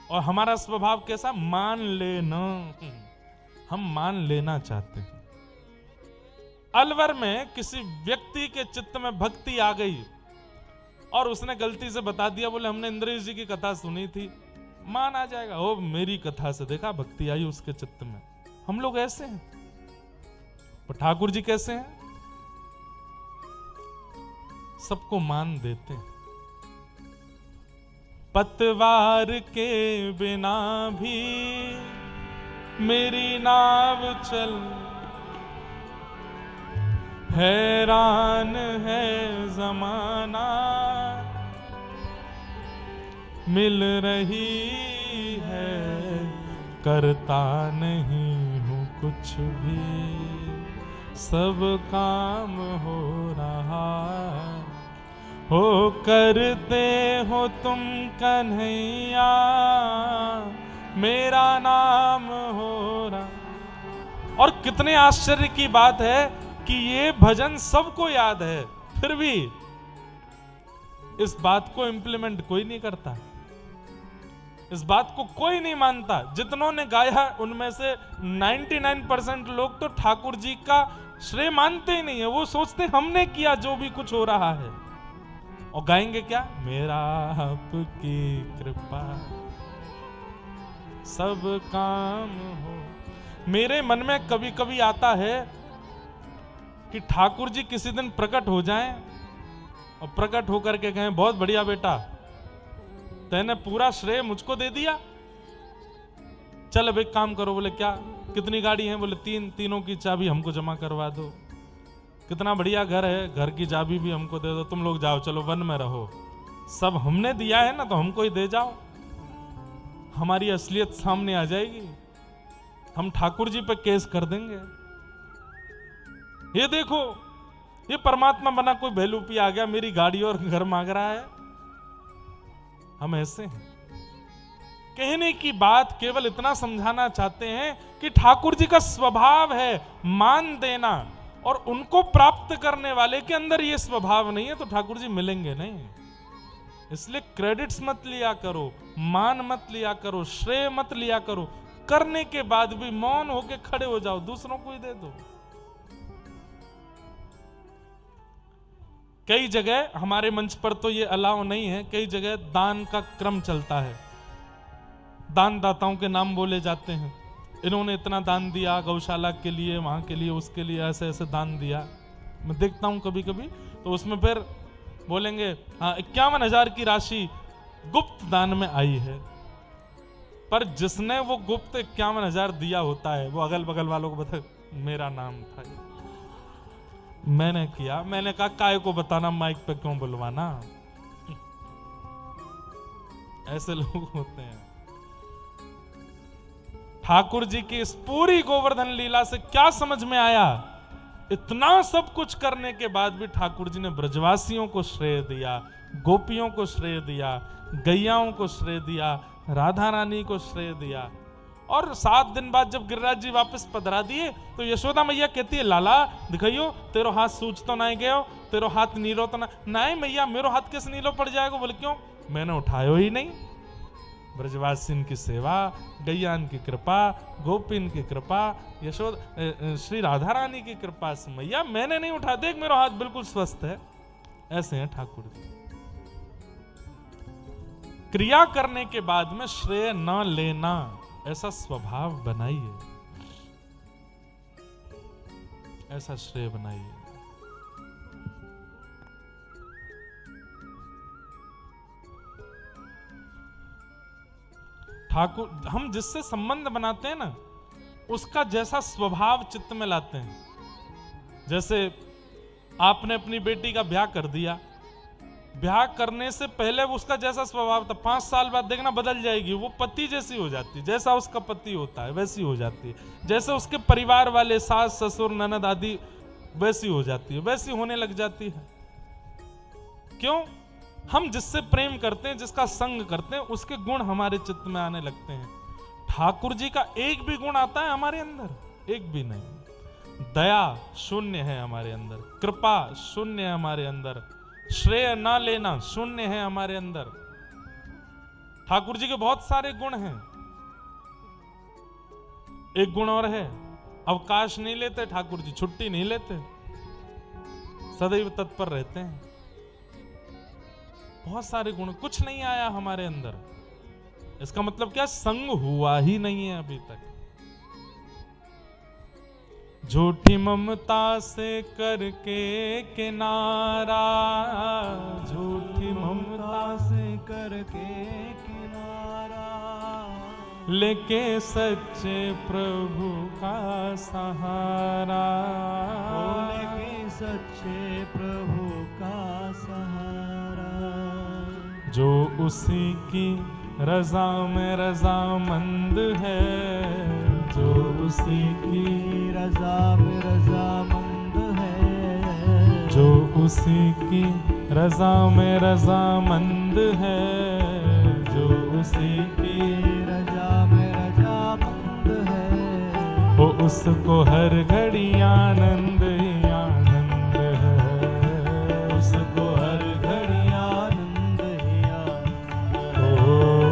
और हमारा स्वभाव कैसा? मान लेना, हम मान लेना चाहते हैं। अलवर में किसी व्यक्ति के चित्त में भक्ति आ गई और उसने गलती से बता दिया, बोले हमने इंद्रेश जी की कथा सुनी थी, मान आ जाएगा। ओ मेरी कथा से देखा भक्ति आई उसके चित्त में। हम लोग ऐसे हैं, पर ठाकुर जी कैसे हैं? सबको मान देते हैं। पतवार के बिना भी मेरी नाव चल, हैरान है जमाना, मिल रही है करता नहीं हूँ कुछ भी, सब काम हो रहा हो, करते हो तुम कन्हैया, मेरा नाम हो रहा। और कितने आश्चर्य की बात है कि ये भजन सबको याद है, फिर भी इस बात को इंप्लीमेंट कोई नहीं करता, इस बात को कोई नहीं मानता। जितनों ने गाया उनमें से 99% लोग तो ठाकुर जी का श्रेय मानते ही नहीं है, वो सोचते हमने किया जो भी कुछ हो रहा है। और गाएंगे क्या? मेरा आपकी कृपा सब काम हो। मेरे मन में कभी कभी आता है कि ठाकुर जी किसी दिन प्रकट हो जाएं और प्रकट होकर के कहें, बहुत बढ़िया बेटा, तैने पूरा श्रेय मुझको दे दिया, चल अब एक काम करो। बोले क्या? कितनी गाड़ी है? बोले 3, तीनों की चाबी हमको जमा करवा दो। कितना बढ़िया घर है, घर की चाबी भी हमको दे दो, तुम लोग जाओ, चलो वन में रहो, सब हमने दिया है ना तो हमको ही दे जाओ, हमारी असलियत सामने आ जाएगी, हम ठाकुर जी पे केस कर देंगे। ये देखो, ये परमात्मा बना कोई बेलूपी आ गया, मेरी गाड़ी और घर मांग रहा है। हम ऐसे हैं। कहने की बात केवल इतना समझाना चाहते हैं कि ठाकुर जी का स्वभाव है मान देना, और उनको प्राप्त करने वाले के अंदर ये स्वभाव नहीं है तो ठाकुर जी मिलेंगे नहीं। इसलिए क्रेडिट्स मत लिया करो, मान मत लिया करो, श्रेय मत लिया करो, करने के बाद भी मौन होके खड़े हो जाओ, दूसरों को ही दे दो। कई जगह हमारे मंच पर तो ये अलाउ नहीं है, कई जगह दान का क्रम चलता है, दान दाताओं के नाम बोले जाते हैं, इन्होंने इतना दान दिया गौशाला के लिए, वहां के लिए, उसके लिए, ऐसे ऐसे दान दिया। मैं देखता हूं कभी कभी तो उसमें फिर बोलेंगे हाँ 51,000 की राशि गुप्त दान में आई है, पर जिसने वो गुप्त 51,000 दिया होता है वो अगल बगल वालों को बता मेरा नाम था, मैंने किया। मैंने कहा काय को बताना, माइक पे क्यों बुलवाना। ऐसे लोग होते हैं। ठाकुर जी की इस पूरी गोवर्धन लीला से क्या समझ में आया? इतना सब कुछ करने के बाद भी ठाकुर जी ने ब्रजवासियों को श्रेय दिया, गोपियों को श्रेय दिया, गैयाओं को श्रेय दिया, राधा रानी को श्रेय दिया। और 7 दिन बाद जब गिरिराज जी वापस पधरा दिए तो यशोदा मैया कहती है लाला दिखाइयो तेरो हाथ सूझ तो नहीं गयो, तेरो हाथ नीलो तो नहीं मैया, मेरो हाथ कैसे नीलो पड़ जाएगा? बोले क्यों? मैंने उठायो ही नहीं। ब्रजवासिन की सेवा, गैयान की कृपा, गोपिन की कृपा, यशोदा श्री राधा रानी की कृपा से मैया मैंने नहीं उठा, देख मेरा हाथ बिल्कुल स्वस्थ है। ऐसे हैं ठाकुर जी। क्रिया करने के बाद में श्रेय न लेना, ऐसा स्वभाव बनाइए, ऐसा श्रेय बनाइए। ठाकुर हम जिससे संबंध बनाते हैं ना, उसका जैसा स्वभाव चित्त में लाते हैं। जैसे आपने अपनी बेटी का ब्याह कर दिया, ब्याह करने से पहले उसका जैसा स्वभाव था, 5 साल बाद देखना बदल जाएगी, वो पति जैसी हो जाती है, जैसा उसका पति होता है वैसी हो जाती है। जैसे उसके परिवार वाले सास ससुर ननद आदि वैसी हो जाती है, वैसी होने लग जाती है। क्यों? हम जिससे प्रेम करते हैं, जिसका संग करते हैं, उसके गुण हमारे चित्त में आने लगते हैं। ठाकुर जी का एक भी गुण आता है हमारे अंदर? एक भी नहीं। दया शून्य है हमारे अंदर, कृपा शून्य है हमारे अंदर, श्रेय ना लेना शून्य है हमारे अंदर। ठाकुर जी के बहुत सारे गुण हैं। एक गुण और है, अवकाश नहीं लेते ठाकुर जी, छुट्टी नहीं लेते, सदैव तत्पर रहते हैं। बहुत सारे गुण, कुछ नहीं आया हमारे अंदर। इसका मतलब क्या? संग हुआ ही नहीं है अभी तक। झूठी ममता से करके किनारा, झूठी ममता से करके किनारा, लेके सच्चे प्रभु का सहारा, लेके सच्चे प्रभु का सहारा। जो उसी की रजा में रजामंद है, जो उसी की रजा में रजामंद है, जो उसी की रजा में रजामंद है, जो उसी की रजा में रजामंद है, वो उसको हर घड़ी आनंद ही आनंद है, उसको हर घड़ी आनंद ही आनंद है,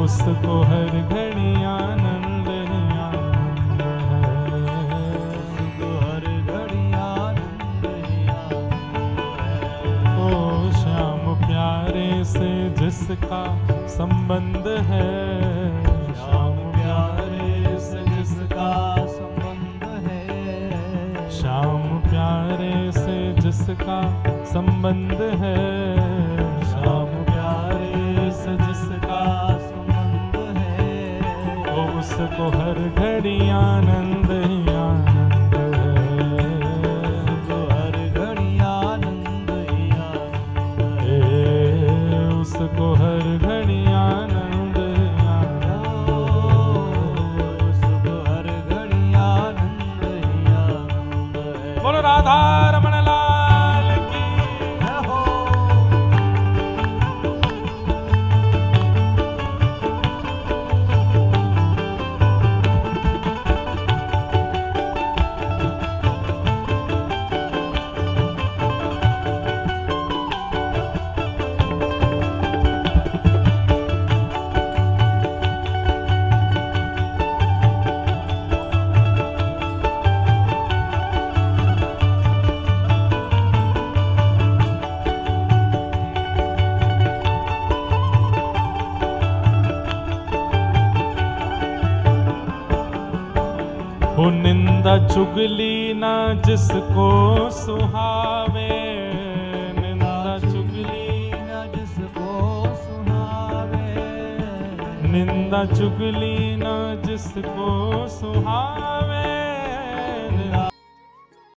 उसको हर घड़ी आनंद से जिसका संबंध है, श्याम प्यारे से जिसका संबंध है, श्याम प्यारे से जिसका संबंध है, श्याम प्यारे से जिसका संबंध है, वो उसको हर घड़ी आनंद ही आनंद है, उसको हर घड़ी आनंद ही आनंद है, उसको हर घड़ी आनंद ही आनंद, उसको हर घड़ी आनंद ही आनंद है। बोलो राधा रमण लाल की हो। हो निंदा चुगली ना जिसको सुहावे, निंदा चुगली निंदा चुगली न जिसको सुहावे।